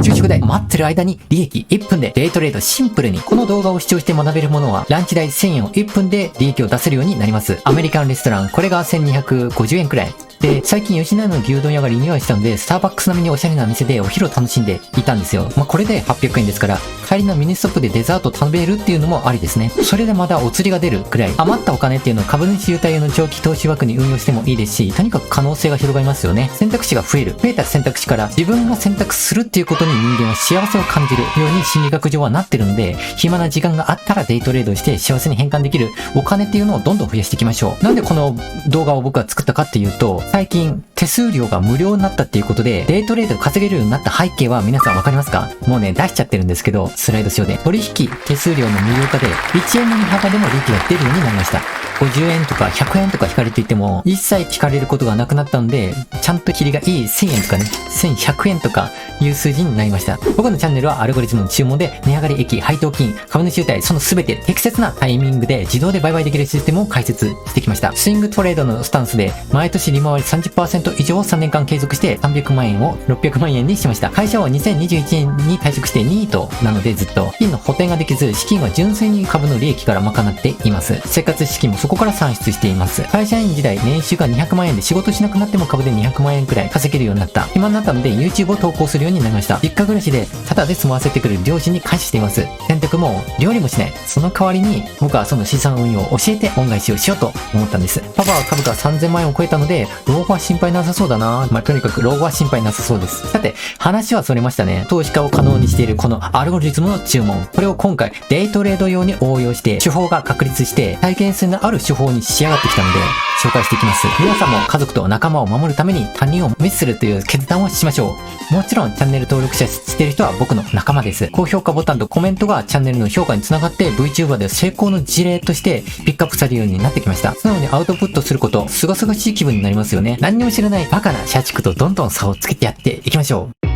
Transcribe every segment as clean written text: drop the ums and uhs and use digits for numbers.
昼食で待ってる間に利益1分でデイトレードシンプルに。この動画を視聴して学べるものは、ランチ代1000円を1分で利益を出せるようになります。アメリカンレストラン、これが1250円くらい。で、最近吉野家の牛丼屋がリニューアルしたので、スターバックス並みにおしゃれな店でお昼を楽しんでいたんですよ。これで800円ですから、帰りのミニストップでデザート食べるっていうのもありですね。それでまたお釣りが出るくらい、余ったお金っていうのを株主優待用の長期投資枠に運用してもいいですし、とにかく可能性が広がりますよね。選択肢が増える。増えた選択肢から自分が選択するっていうことに人間は幸せを感じるように心理学上はなってるので、暇な時間があったらデイトレードして幸せに変換できるお金っていうのをどんどん増やしていきましょう。なんでこの動画を僕は作ったかっていうと、最近手数料が無料になったっていうことで、デイトレードを稼げるようになった背景は皆さんわかりますか？もうね、出しちゃってるんですけど、スライドショーで。取引手数料の無料化で、1円の値幅でも利益が出るようになりました。50円とか100円とか引かれていても、一切引かれることがなくなったので、ちゃんと切りがいい1000円とかね、1100円とかいう数字になりました。僕のチャンネルはアルゴリズムの注文で、値上がり益、配当金、株主優待、その全て適切なタイミングで自動で売買できるシステムを開設してきました。スイングトレードのスタンスで、毎年利回り 30% 以上を3年間継続して300万円を600万円にしました。会社は2021年に退職してニートなのでずっと、資金の補填ができず、資金は純粋に株の利益から賄っています。生活資金もそこから算出しています。会社員時代、年収が200万円で仕事しなくなっても株で200万円くらい稼げるようになった。暇になったので YouTube を投稿するようになりました。実家暮らしでタダで住まわせてくれる両親に感謝しています。洗濯も料理もしない。その代わりに僕はその資産運用を教えて恩返しをしようと思ったんです。パパは株価3000万円を超えたので、老後は心配なさそうだな。とにかく老後は心配なさそうです。さて、話はそれましたね。投資家を可能にしているこのアルゴリズムの注文。これを今回デイトレード用に応用して、手法が確立して体験性のある手法に仕上がってきたので、紹介していきます。皆さんも家族と仲間を守るために他人を無視するという決断をしましょう。もちろんチャンネル登録者している人は僕の仲間です。高評価ボタンとコメントがチャンネルの評価につながって VTuber で成功の事例としてピックアップされるようになってきました。素直にアウトプットすること、すがすがしい気分になりますよね。何にも知らないバカな社畜とどんどん差をつけてやっていきましょう。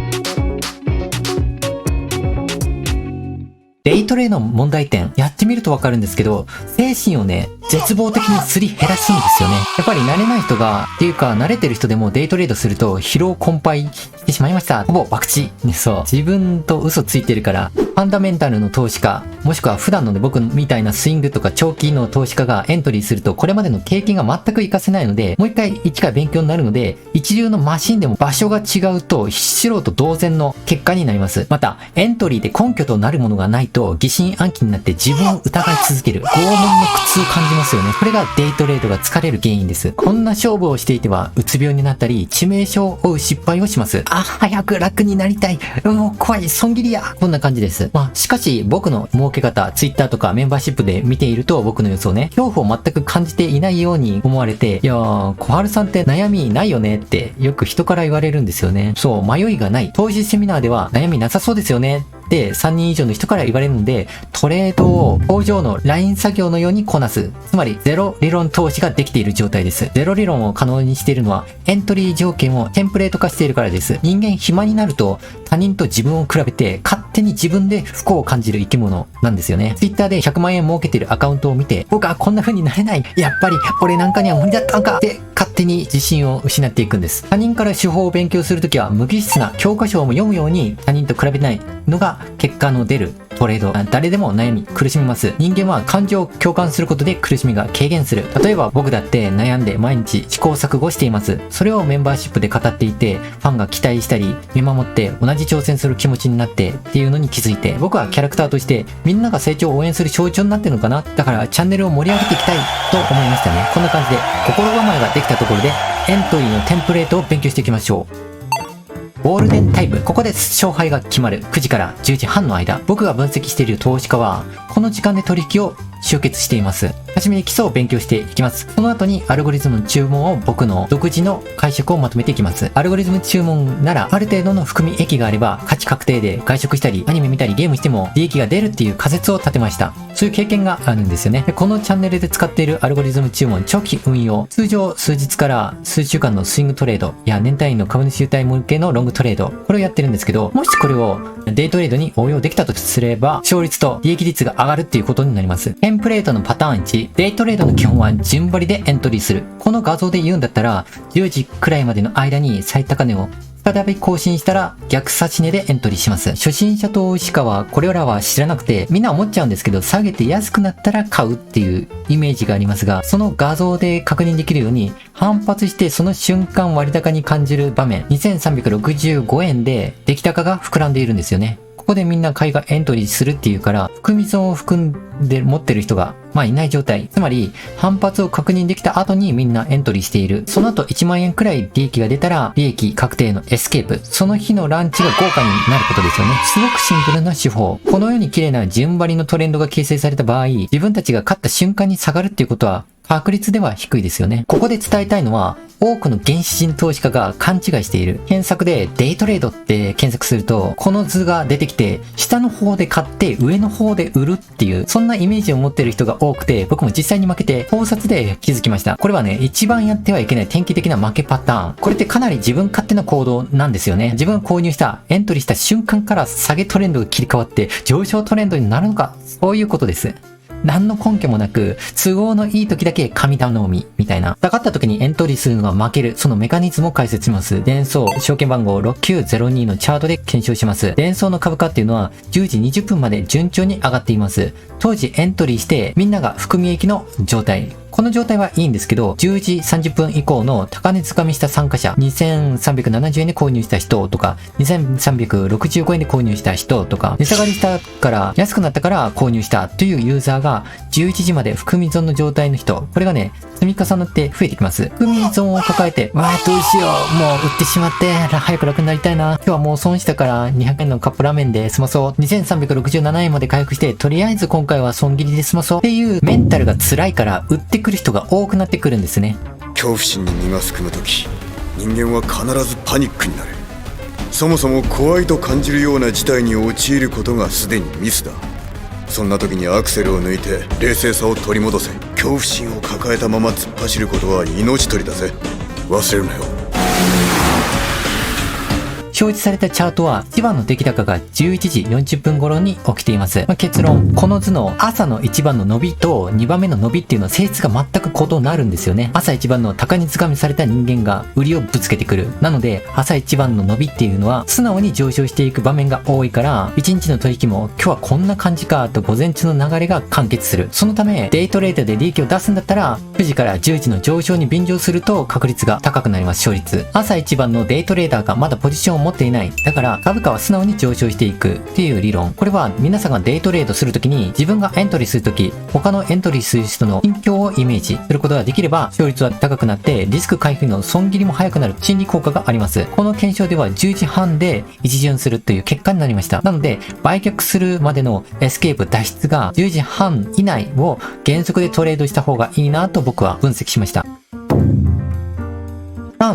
デイトレードの問題点、やってみるとわかるんですけど、精神をね、絶望的にすり減らすんですよね。やっぱり慣れない人が、っていうか慣れてる人でもデイトレードすると疲労困憊してしまいました。ほぼ博打。そう。自分と嘘ついてるから、ファンダメンタルの投資家、もしくは普段のね、僕みたいなスイングとか長期の投資家がエントリーすると、これまでの経験が全く活かせないので、もう一回勉強になるので、一流のマシンでも場所が違うと、素人同然の結果になります。また、エントリーで根拠となるものがないと、疑心暗鬼になって自分を疑い続ける。拷問の苦痛を感じますよね。これがデイトレードが疲れる原因です。こんな勝負をしていては、うつ病になったり、致命傷を負う失敗をします。早く楽になりたい。もう怖い、損切りや。こんな感じです。しかし、僕の儲け方、Twitter とかメンバーシップで見ていると、僕の予想ね、恐怖を全く感じていないように思われて、いやー、小春さんって悩みないよねって、よく人から言われるんですよね。そう、迷いがない。投資セミナーでは悩みなさそうですよね。で、3人以上の人から言われるので、トレードを工場のライン作業のようにこなす。つまり、ゼロ理論投資ができている状態です。ゼロ理論を可能にしているのは、エントリー条件をテンプレート化しているからです。人間暇になると、他人と自分を比べて、勝手に自分で不幸を感じる生き物なんですよね。Twitter で100万円儲けているアカウントを見て、僕はこんな風になれない。やっぱり、俺なんかには無理だったのかって、勝手に自信を失っていくんです。他人から手法を勉強するときは、無機質な教科書を読むように他人と比べないのが結果の出るトレード。誰でも悩み、苦しみます。人間は感情を共感することで苦しみが軽減する。例えば僕だって悩んで毎日試行錯誤しています。それをメンバーシップで語っていて、ファンが期待したり、見守って同じ挑戦する気持ちになってっていうのに気づいて、僕はキャラクターとしてみんなが成長を応援する象徴になってるのかな。だからチャンネルを盛り上げていきたいと思いましたね。こんな感じで心構えができたところで、エントリーのテンプレートを勉強していきましょう。ゴールデンタイム。ここで勝敗が決まる9時から10時半の間、僕が分析している投資家は、この時間で取引を集結しています。はじめに基礎を勉強していきます。その後にアルゴリズムの注文を僕の独自の解釈をまとめていきます。アルゴリズム注文ならある程度の含み益があれば価値確定で外食したりアニメ見たりゲームしても利益が出るっていう仮説を立てました。そういう経験があるんですよね。でこのチャンネルで使っているアルゴリズム注文長期運用、通常数日から数週間のスイングトレードや年単位の株主優待向けのロングトレード、これをやってるんですけど、もしこれをデイトレードに応用できたとすれば勝率と利益率が上がるっていうことになります。テンプレートのパターン1、デイトレードの基本は順張りでエントリーする。この画像で言うんだったら10時くらいまでの間に最高値を再び更新したら逆差し値でエントリーします。初心者投資家はこれらは知らなくてみんな思っちゃうんですけど、下げて安くなったら買うっていうイメージがありますが、その画像で確認できるように反発してその瞬間割高に感じる場面、2365円で出来高が膨らんでいるんですよね。ここでみんな買いがエントリーするっていうから、含み損を含んで持ってる人がいない状態。つまり反発を確認できた後にみんなエントリーしている。その後1万円くらい利益が出たら利益確定のエスケープ。その日のランチが豪華になることですよね。すごくシンプルな手法。このように綺麗な順張りのトレンドが形成された場合、自分たちが勝った瞬間に下がるっていうことは確率では低いですよね。ここで伝えたいのは、多くの原始人投資家が勘違いしている。検索でデイトレードって検索すると、この図が出てきて、下の方で買って上の方で売るっていう、そんなイメージを持っている人が多くて、僕も実際に負けて考察で気づきました。これはね、一番やってはいけない典型的な負けパターン。これってかなり自分勝手な行動なんですよね。自分が購入した、エントリーした瞬間から下げトレンドが切り替わって上昇トレンドになるのか、そういうことです。何の根拠もなく、都合のいい時だけ神頼み、みたいな。下がった時にエントリーするのが負ける、そのメカニズムを解説します。デンソー、証券番号6902のチャートで検証します。デンソーの株価っていうのは、10時20分まで順調に上がっています。当時エントリーして、みんなが含み益の状態。この状態はいいんですけど、10時30分以降の高値掴みした参加者、2370円で購入した人とか、2365円で購入した人とか、値下がりしたから、安くなったから購入したというユーザーが、11時まで含み損の状態の人、これがね、積み重なって増えてきます。含み損を抱えて、どうしよう、もう売ってしまって、早く楽になりたいな。今日はもう損したから200円のカップラーメンで済まそう。2367円まで回復して、とりあえず今回は損切りで済まそう。っていうメンタルが辛いから、売ってくる人が多くなってくるんですね。恐怖心に身がすくむとき、人間は必ずパニックになる。そもそも怖いと感じるような事態に陥ることがすでにミスだ。そんな時にアクセルを抜いて冷静さを取り戻せ。恐怖心を抱えたまま突っ走ることは命取りだぜ。忘れるなよ。表示されたチャートは一番の出来高が11時40分頃に起きています。結論、この図の朝の一番の伸びと2番目の伸びっていうのは性質が全く異なるんですよね。朝一番の高値掴みされた人間が売りをぶつけてくる。なので朝一番の伸びっていうのは素直に上昇していく場面が多いから、1日の取引も今日はこんな感じかと午前中の流れが完結する。そのためデイトレードで利益を出すんだったら9時から10時の上昇に便乗すると確率が高くなります。勝率。朝一番のデイトレーダーがまだポジションを持っていない。だから株価は素直に上昇していくっていう理論。これは皆さんがデイトレードするときに自分がエントリーするとき、他のエントリーする人の心境をイメージすることができれば勝率は高くなってリスク回避の損切りも早くなる心理効果があります。この検証では10時半で一巡するという結果になりました。なので売却するまでのエスケープ脱出が10時半以内を原則でトレードした方がいいなと僕は分析しました。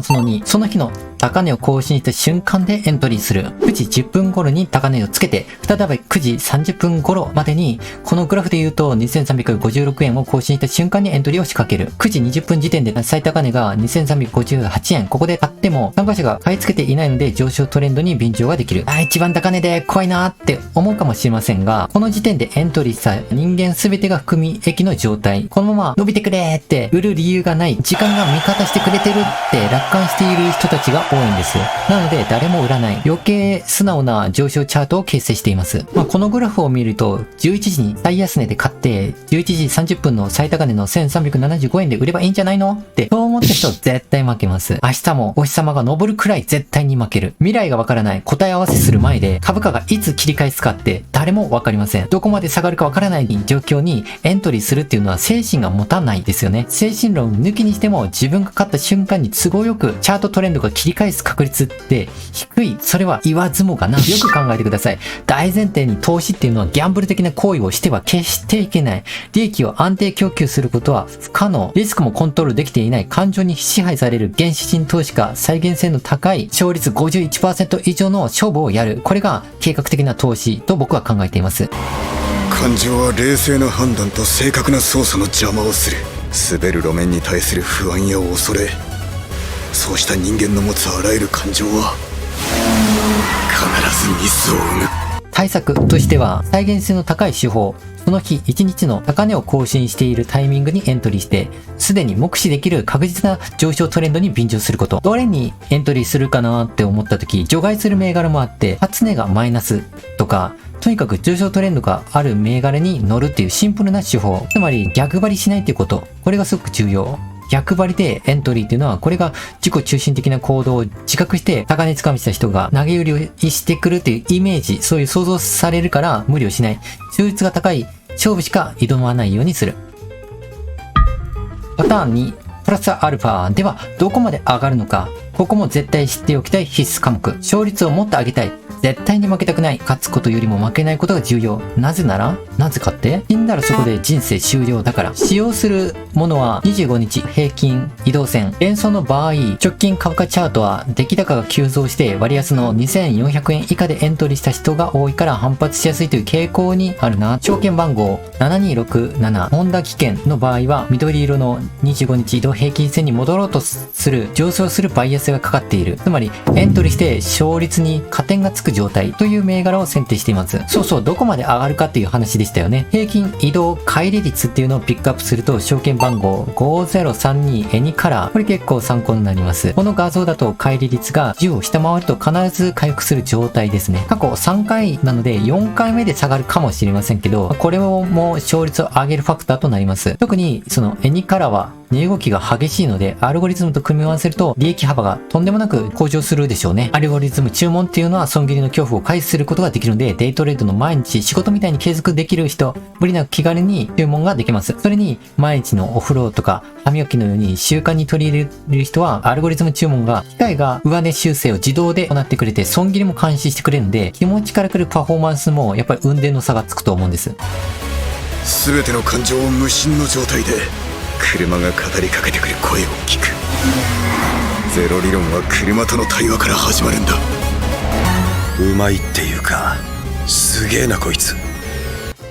その2、その日の高値を更新した瞬間でエントリーする。9時10分頃に高値をつけて、再び9時30分頃までに、このグラフで言うと2356円を更新した瞬間にエントリーを仕掛ける。9時20分時点で最高値が2358円。ここで買っても参加者が買い付けていないので上昇トレンドに便乗ができる。一番高値で怖いなーって思うかもしれませんが、この時点でエントリーした人間全てが含み益の状態。このまま伸びてくれーって売る理由がない。時間が味方してくれてるって楽観している人たちが多いんです。なので誰も売らない。余計素直な上昇チャートを形成しています。このグラフを見ると、11時に最安値で買って、11時30分の最高値の1375円で売ればいいんじゃないのって、そう思った人は絶対負けます。明日もお日様が昇るくらい絶対に負ける。未来がわからない。答え合わせする前で、株価がいつ切り返すかって誰もわかりません。どこまで下がるかわからない状況にエントリーするっていうのは精神が持たないですよね。精神論抜きにしても自分が勝った瞬間に都合よくチャートトレンドが切り返す確率って低い。それは言わずもがな。よく考えてください。大前提に投資っていうのはギャンブル的な行為をしては決していけない。利益を安定供給することは不可能。リスクもコントロールできていない感情に支配される原始人投資家、再現性の高い勝率 51% 以上の勝負をやる。これが計画的な投資と僕は考えています。感情は冷静な判断と正確な操作の邪魔をする。滑る路面に対する不安や恐れ、そうした人間の持つあらゆる感情は必ずミスを生む。対策としては再現性の高い手法、その日1日の高値を更新しているタイミングにエントリーして、すでに目視できる確実な上昇トレンドに便乗すること。どれにエントリーするかなって思った時、除外する銘柄もあって、初値がマイナスとか、とにかく上昇トレンドがある銘柄に乗るっていうシンプルな手法。つまり逆張りしないっていうこと。これがすごく重要。逆張りでエントリーっていうのは、これが自己中心的な行動を自覚して高値掴みした人が投げ売りをしてくるっていうイメージ、そういう想像されるから無理をしない。勝率が高い勝負しか挑まないようにする。パターン2、プラスアルファではどこまで上がるのか。ここも絶対知っておきたい必須科目。勝率をもっと上げたい。絶対に負けたくない。勝つことよりも負けないことが重要。なぜかって死んだらそこで人生終了だから。使用するものは25日平均移動線。連想の場合、直近株価チャートは出来高が急増して割安の2400円以下でエントリーした人が多いから反発しやすいという傾向にあるな。証券番号7267ホンダ危険の場合は緑色の25日移動平均線に戻ろうとする上昇するバイアスがかかっている。つまりエントリーして勝率に加点がつく状態という銘柄を選定しています。そうそう、どこまで上がるかっていう話でしたよね。平均移動乖離率っていうのをピックアップすると、証券番号5032エニカラー。これ結構参考になります。この画像だと乖離率が10を下回ると必ず回復する状態ですね。過去3回なので4回目で下がるかもしれませんけど、これも勝率を上げるファクターとなります。特にそのエニカラーは値動きが激しいので、アルゴリズムと組み合わせると利益幅がとんでもなく向上するでしょうね。アルゴリズム注文っていうのは損切りの恐怖を回避することができるので、デイトレードの毎日仕事みたいに継続できる人、無理なく気軽に注文ができます。それに毎日のお風呂とか歯磨きのように習慣に取り入れる人は、アルゴリズム注文が機械が上値修正を自動で行ってくれて、損切りも監視してくれるので、気持ちからくるパフォーマンスもやっぱり運転の差がつくと思うんです。全ての感情を無心の状態で車が語りかけてくる声を聞く。ゼロ理論は車との対話から始まるんだ。うまいっていうか、すげえなこいつ。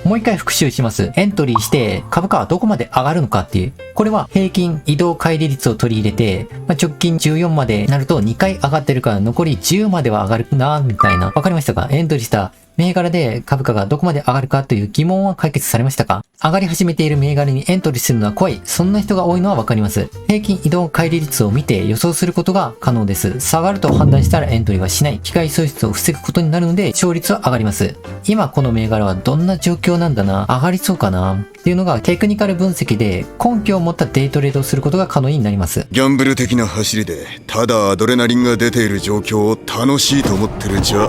もう一回復習します。エントリーして株価はどこまで上がるのかっていう。これは平均移動乖離率を取り入れて、直近14までなると2回上がってるから残り10までは上がるなみたいな。わかりましたか？エントリーした銘柄で株価がどこまで上がるかという疑問は解決されましたか？上がり始めている銘柄にエントリーするのは怖い。そんな人が多いのはわかります。平均移動乖離率を見て予想することが可能です。下がると判断したらエントリーはしない。機械損失を防ぐことになるので勝率は上がります。今この銘柄はどんな状況なんだな、上がりそうかなっていうのがテクニカル分析で根拠を持ったデイトレードをすることが可能になります。ギャンブル的な走りでただアドレナリンが出ている状況を楽しいと思ってるじゃ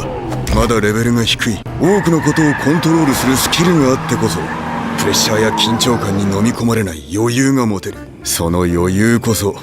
まだレベルが低い。多くのことをコントロールするスキルがあってこそプレッシャーや緊張感に飲み込まれない余裕が持てる。その余裕こそ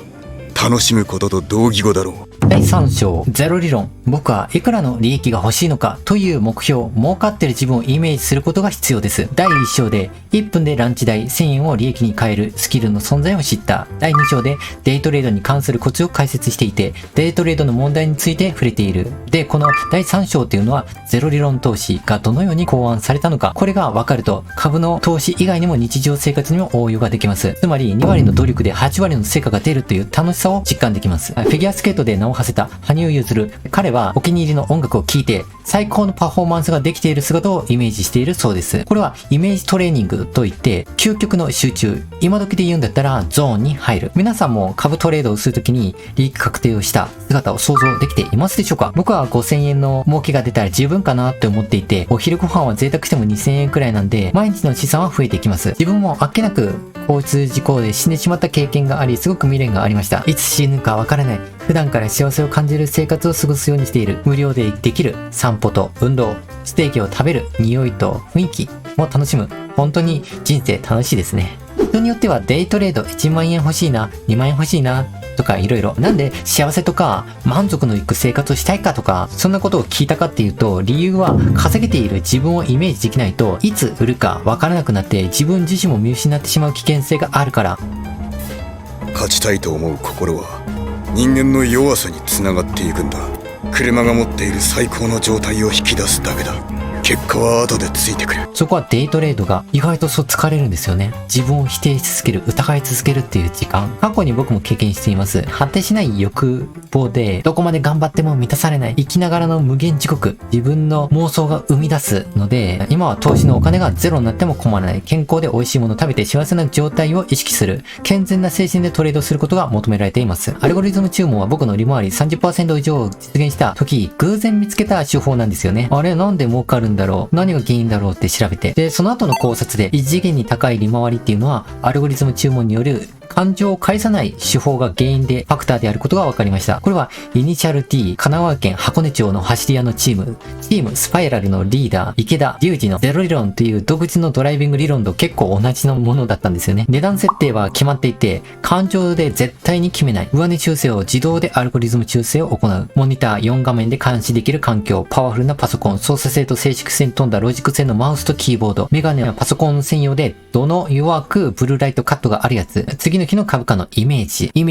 楽しむことと同義語だろう。第3章、ゼロ理論。僕はいくらの利益が欲しいのかという目標、儲かってる自分をイメージすることが必要です。第1章で1分でランチ代1000円を利益に変えるスキルの存在を知った。第2章でデイトレードに関するコツを解説していて、デイトレードの問題について触れている。で、この第3章っていうのはゼロ理論投資がどのように考案されたのか、これが分かると株の投資以外にも日常生活にも応用ができます。つまり2割の努力で8割の成果が出るという楽しさを実感できます。フィギュアスケートで名を馳せた羽生結弦、彼はお気に入りの音楽を聴いて最高のパフォーマンスができている姿をイメージしているそうです。これはイメージトレーニングといって究極の集中、今時で言うんだったらゾーンに入る。皆さんも株トレードをするときに利益確定をした姿を想像できていますでしょうか？僕は5000円の儲けが出たら十分かなって思っていて、お昼ご飯は贅沢しても2000円くらいなんで毎日の資産は増えていきます。自分もあっけなく交通事故で死んでしまった経験があり、すごく未練がありました。いつ死ぬかわからない。普段から幸せを感じる生活を過ごすようにしている。無料でできる散歩と運動、ステーキを食べる匂いと雰囲気も楽しむ。本当に人生楽しいですね。人によってはデイトレード1万円欲しいな、2万円欲しいなとかいろいろ。なんで幸せとか満足のいく生活をしたいかとか、そんなことを聞いたかっていうと、理由は稼げている自分をイメージできないといつ売るかわからなくなって自分自身も見失ってしまう危険性があるから。勝ちたいと思う心は人間の弱さにつながっていくんだ。車が持っている最高の状態を引き出すだけだ。結果は後でついてくる。そこはデイトレードが意外とそう疲れるんですよね。自分を否定し続ける、疑い続けるっていう時間。過去に僕も経験しています。果てしない欲望で、どこまで頑張っても満たされない。生きながらの無限地獄。自分の妄想が生み出すので、今は投資のお金がゼロになっても困らない。健康で美味しいものを食べて幸せな状態を意識する。健全な精神でトレードすることが求められています。アルゴリズム注文は僕の利回り 30% 以上実現した時、偶然見つけた手法なんですよね。あれなんで儲かるんだろう、何が原因だろうって調べて、でその後の考察で異次元に高い利回りっていうのはアルゴリズム注文による感情を返さない手法が原因でファクターであることが分かりました。これはイニシャル T 神奈川県箱根町の走り屋のチームスパイラルのリーダー池田隆二のゼロ理論という独自のドライビング理論と結構同じのものだったんですよね。値段設定は決まっていて、感情で絶対に決めない。上値修正を自動でアルゴリズム修正を行う。モニター4画面で監視できる環境、パワフルなパソコン、操作性と静粛性に富んだロジック性のマウスとキーボード、メガネはパソコン専用で度の弱くブルーライトカットがあるやつ。次の日の株価のイメー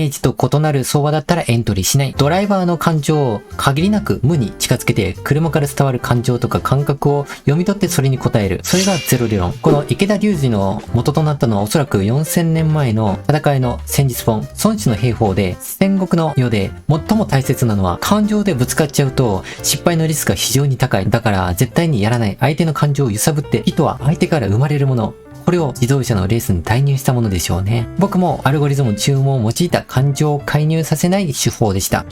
ジと異なる相場だったらエントリーしない。ドライバーの感情を限りなく無に近づけて、車から伝わる感情とか感覚を読み取ってそれに応える。それがゼロ理論。この池田隆二の元となったのはおそらく4000年前の戦いの戦術本、孫子の兵法で、戦国の世で最も大切なのは感情でぶつかっちゃうと失敗のリスクが非常に高い。だから絶対にやらない。相手の感情を揺さぶって、意図は相手から生まれるもの。これを自動車のレースに代入したものでしょうね。僕もアルゴリズム注文を用いた感情を介入させない手法でした。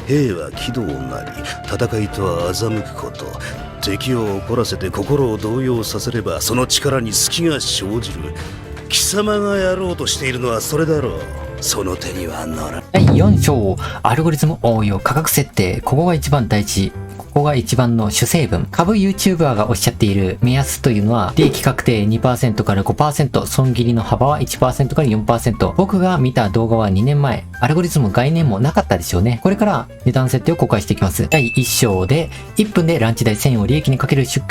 兵は気道なり、戦いとは欺くこと。敵を怒らせて心を動揺させればその力に隙が生じる。貴様がやろうとしているのはそれだろう。その手には乗ら第4章、アルゴリズム応用、価格設定。ここが一番大事。ここが一番の主成分。株 YouTuber がおっしゃっている目安というのは、利益確定 2% から 5%、損切りの幅は 1% から 4%。僕が見た動画は2年前。アルゴリズム概念もなかったでしょうね。これから値段設定を公開していきます。第1章で、1分でランチ代1000円を利益にかけるス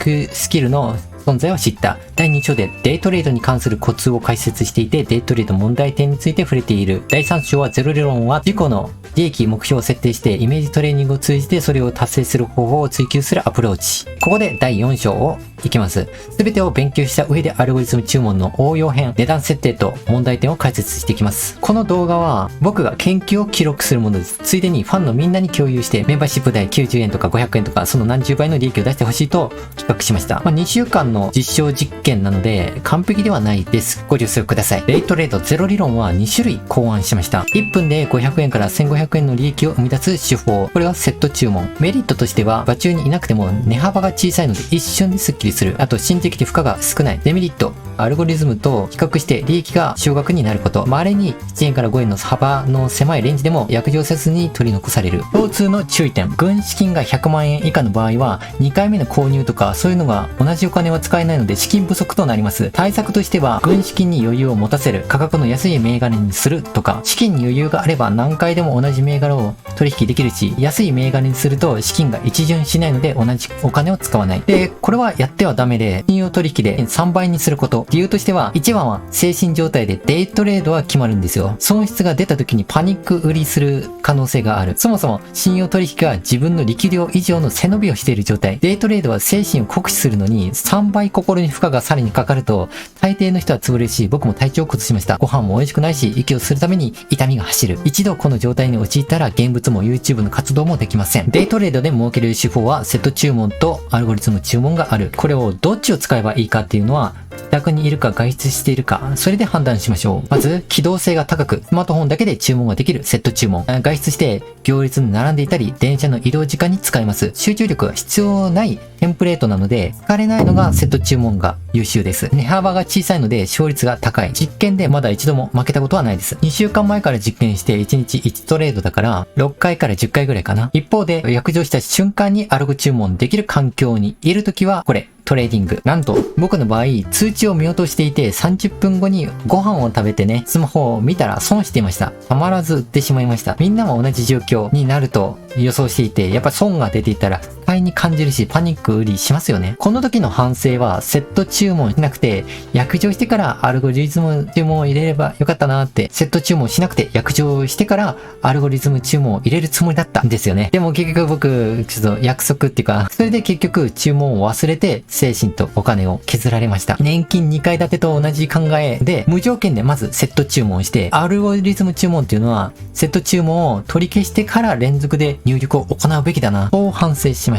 キルの存在を知った。第2章でデイトレードに関するコツを解説していて、デイトレード問題点について触れている。第3章はゼロ理論は自己の利益目標を設定してイメージトレーニングを通じてそれを達成する方法を追求するアプローチ。ここで第4章をいきます。すべてを勉強した上でアルゴリズム注文の応用編、値段設定と問題点を解説していきます。この動画は僕が研究を記録するものです。ついでにファンのみんなに共有してメンバーシップ代90円とか500円とかその何十倍の利益を出してほしいと企画しました。2週間の実証実験なので完璧ではないです。ご了承ください。デイトレードゼロ理論は2種類考案しました。1分で500円から1500円の利益を生み出す手法。これはセット注文。メリットとしては場中にいなくても値幅が小さいので一瞬でスッキリする。あと心的で負荷が少ない。デメリット。アルゴリズムと比較して利益が少額になること。稀に1円から5円の幅の狭いレンジでも約定せずに取り残される。共通の注意点。軍資金が100万円以下の場合は2回目の購入とかそういうのが同じお金は使えないので資金不足となります。対策としては軍資金に余裕を持たせる。価格の安い銘柄にするとか。資金に余裕があれば何回でも同じ銘柄を取引できるし、安い銘柄にすると資金が一巡しないので同じお金を使わない。で、これはやってはダメで、信用取引で3倍にすること。理由としては、1番は精神状態でデイトレードは決まるんですよ。損失が出た時にパニック売りする可能性がある。そもそも信用取引が自分の力量以上の背伸びをしている状態。デイトレードは精神を酷使するのに3倍心に負荷がさらにかかると、大抵の人は潰れるし、僕も体調を崩しました。ご飯も美味しくないし、息をするために痛みが走る。一度この状態に陥ったら現物も YouTube の活動もできません。デイトレードで儲ける手法はセット注文とアルゴリズム注文がある。これをどっちを使えばいいかっていうのは、自宅にいるか外出しているか、それで判断しましょう。まず、機動性が高く、スマートフォンだけで注文ができるセット注文。外出して行列に並んでいたり、電車の移動時間に使います。集中力が必要ないテンプレートなので、疲れないのがセット注文が優秀です。値幅が小さいので勝率が高い。実験でまだ一度も負けたことはないです。2週間前から実験して1日1トレードだから、6回から10回ぐらいかな。一方で、約定した瞬間にアルゴ注文できる環境にいるときは、これ。トレーディング。なんと、僕の場合、通知を見落としていて、30分後にご飯を食べてね、スマホを見たら損していました。たまらず売ってしまいました。みんなも同じ状況になると予想していて、やっぱ損が出ていたら快に感じるし、パニック売りしますよね。この時の反省は、セット注文しなくて、約定してからアルゴリズム注文を入れればよかったなって、セット注文しなくて約定してからアルゴリズム注文を入れるつもりだったんですよね。でも結局僕、ちょっと約束っていうか、それで結局注文を忘れて、精神とお金を削られました。年金2階建てと同じ考えで、無条件でまずセット注文して、アルゴリズム注文っていうのは、セット注文を取り消してから連続で入力を行うべきだな、と反省しました。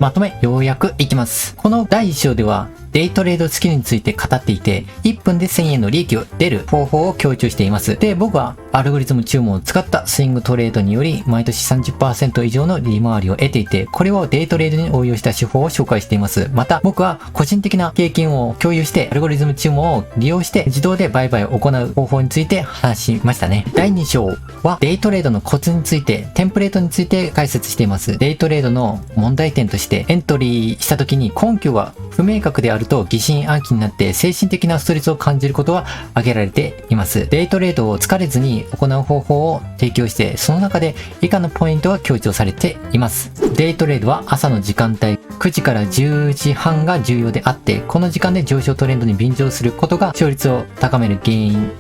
まとめ、ようやくいきます。この第1章では、デイトレードスキルについて語っていて、1分で1000円の利益を出る方法を強調しています。で、僕はアルゴリズム注文を使ったスイングトレードにより、毎年 30% 以上の利回りを得ていて、これをデイトレードに応用した手法を紹介しています。また、僕は個人的な経験を共有して、アルゴリズム注文を利用して自動で売買を行う方法について話しましたね。第2章は、デイトレードのコツについて、テンプレートについて解説しています。デイトレードの問題点として、エントリーした時に根拠が不明確であると疑心暗鬼になって精神的なストレスを感じることは挙げられています。デイトレードを疲れずに行う方法を提供して、その中で以下のポイントが強調されています。デイトレードは朝の時間帯9時から10時半が重要であって、この時間で上昇トレンドに便乗することが勝率を高める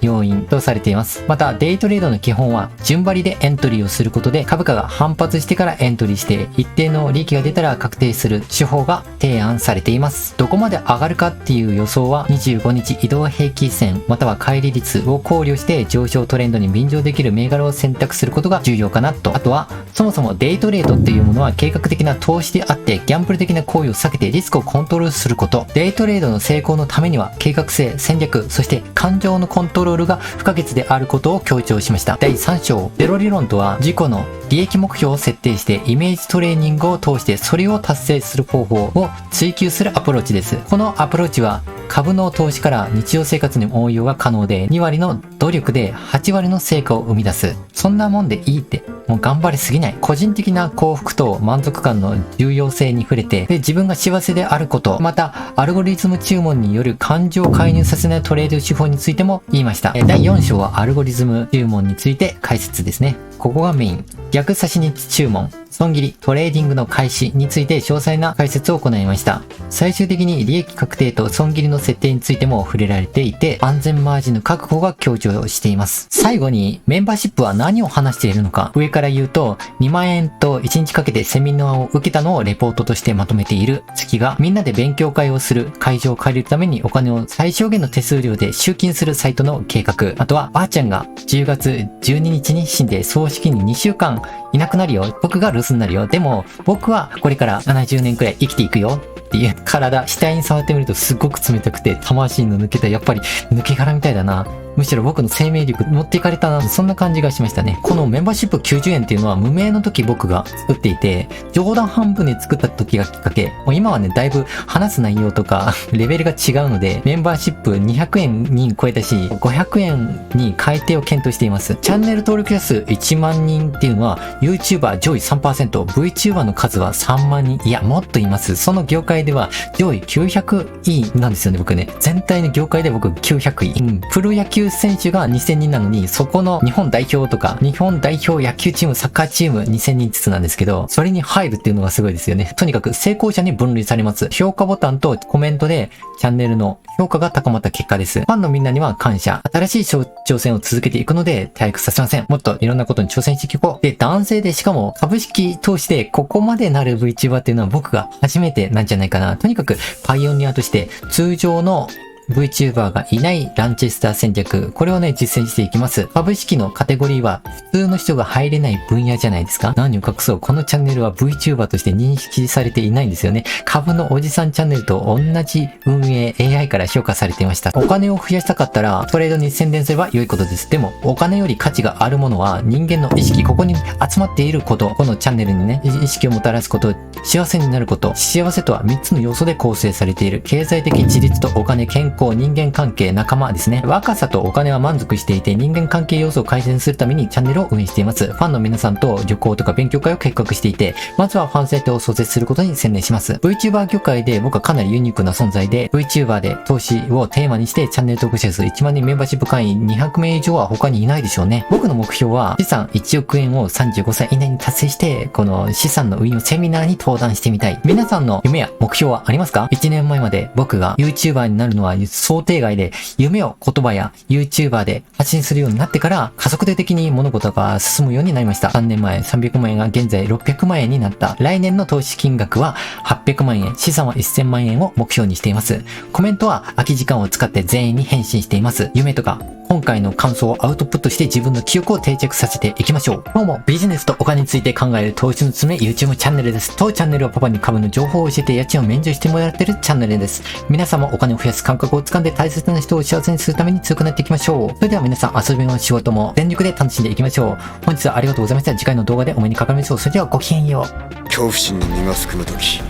要因とされています。また、デイトレードの基本は順張りでエントリーをすることで、株価が反発してからエントリーして一定の利益が出たら確定する手法が提案されています。どこまで上がるかっていう予想は25日移動平均線または乖離率を考慮して上昇トレンドに便乗できる銘柄を選択することが重要かなと。あとはそもそもデイトレードっていうものは計画的な投資であって、ギャンブル的な行為を避けてリスクをコントロールすること。デイトレードの成功のためには計画性、戦略、そして感情のコントロールが不可欠であることを強調しました。第3章、ゼロ理論とは自己の利益目標を設定してイメージトレーニングを通してそれを達成する方法を追求するアプローチです。このアプローチは株の投資から日常生活にも応用が可能で、2割の努力で8割の成果を生み出す。そんなもんでいいって、もう頑張りすぎない。個人的な幸福と満足感の重要性に触れて、で自分が幸せであること、またアルゴリズム注文による感情を介入させないトレード手法についても言いました。第4章はアルゴリズム注文について解説ですね。ここがメイン。逆差し日注文、損切り、トレーディングの開始について詳細な解説を行いました。最終的に利益確定と損切りの設定についても触れられていて、安全マージンの確保が強調しています。最後にメンバーシップは何を話しているのか。上から言うと、2万円と1日かけてセミナーを受けたのをレポートとしてまとめている月が、みんなで勉強会をする会場を借りるためにお金を最小限の手数料で集金するサイトの計画。あとは、ばあちゃんが10月12日に死んで葬式に2週間いなくなるよ。僕が留守になるよ。でも、僕はこれから70年くらい生きていくよ。っていう体、死体に触ってみるとすっごく冷たくて、魂の抜けた、やっぱり抜け殻みたいだな。むしろ僕の生命力持っていかれたな。そんな感じがしましたね。このメンバーシップ90円っていうのは無名の時僕が作っていて、冗談半分で作った時がきっかけ。もう今はね、だいぶ話す内容とかレベルが違うので、メンバーシップ200円に超えたし、500円に改定を検討しています。チャンネル登録者数1万人っていうのは YouTuber 上位 3%、VTuber の数は3万人。いや、もっといます。その業界では上位900位なんですよね、僕ね。全体の業界で僕900位。プロ野球選手が2000人なのに、そこの日本代表とか、日本代表野球チーム、サッカーチーム2000人ずつなんですけど、それに入るっていうのがすごいですよね。とにかく成功者に分類されます。評価ボタンとコメントでチャンネルの評価が高まった結果です。ファンのみんなには感謝。新しい挑戦を続けていくので退屈させません。もっといろんなことに挑戦していこう。で、男性でしかも株式投資でここまでなる VTuber っていうのは僕が初めてなんじゃないかな。とにかくパイオニアとして通常のVTuber がいないランチェスター戦略。これをね、実践していきます。株式のカテゴリーは普通の人が入れない分野じゃないですか。何を隠そう。このチャンネルは VTuber として認識されていないんですよね。株のおじさんチャンネルと同じ運営 AI から評価されていました。お金を増やしたかったらトレードに宣伝すれば良いことです。でも、お金より価値があるものは人間の意識、ここに集まっていること、このチャンネルにね、意識をもたらすこと、幸せになること。幸せとは3つの要素で構成されている。経済的自立とお金、健康、行、人間関係、仲間ですね。若さとお金は満足していて、人間関係要素を改善するためにチャンネルを運営しています。ファンの皆さんと旅行とか勉強会を計画していて、まずはファンサイトを創設することに専念します。VTuber 業界で僕はかなりユニークな存在で、VTuber で投資をテーマにしてチャンネル登録者数1万人、メンバーシップ会員200名以上は他にいないでしょうね。僕の目標は資産1億円を35歳以内に達成して、この資産の運用セミナーに登壇してみたい。皆さんの夢や目標はありますか？ 1 年前まで僕が YouTuber になるのは想定外で、夢を言葉や YouTuber で発信するようになってから加速度的に物事が進むようになりました。3年前300万円が現在600万円になった。来年の投資金額は800万円、資産は1000万円を目標にしています。コメントは空き時間を使って全員に返信しています。夢とか今回の感想をアウトプットして自分の記憶を定着させていきましょう。今日もビジネスとお金について考える投資のつめ YouTube チャンネルです。当チャンネルはパパに株の情報を教えて家賃を免除してもらっているチャンネルです。皆さんもお金を増やす感覚をつかんで大切な人を幸せにするために強くなっていきましょう。それでは皆さん遊びも仕事も全力で楽しんでいきましょう。本日はありがとうございました。次回の動画でお目にかかりましょう。それではごきげんよう。恐怖心に身がすくむ時、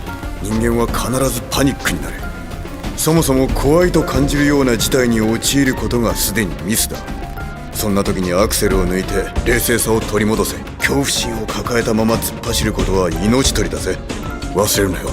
人間は必ずパニックになる。そもそも怖いと感じるような事態に陥ることがすでにミスだ。そんな時にアクセルを抜いて冷静さを取り戻せ。恐怖心を抱えたまま突っ走ることは命取りだぜ。忘れるなよ。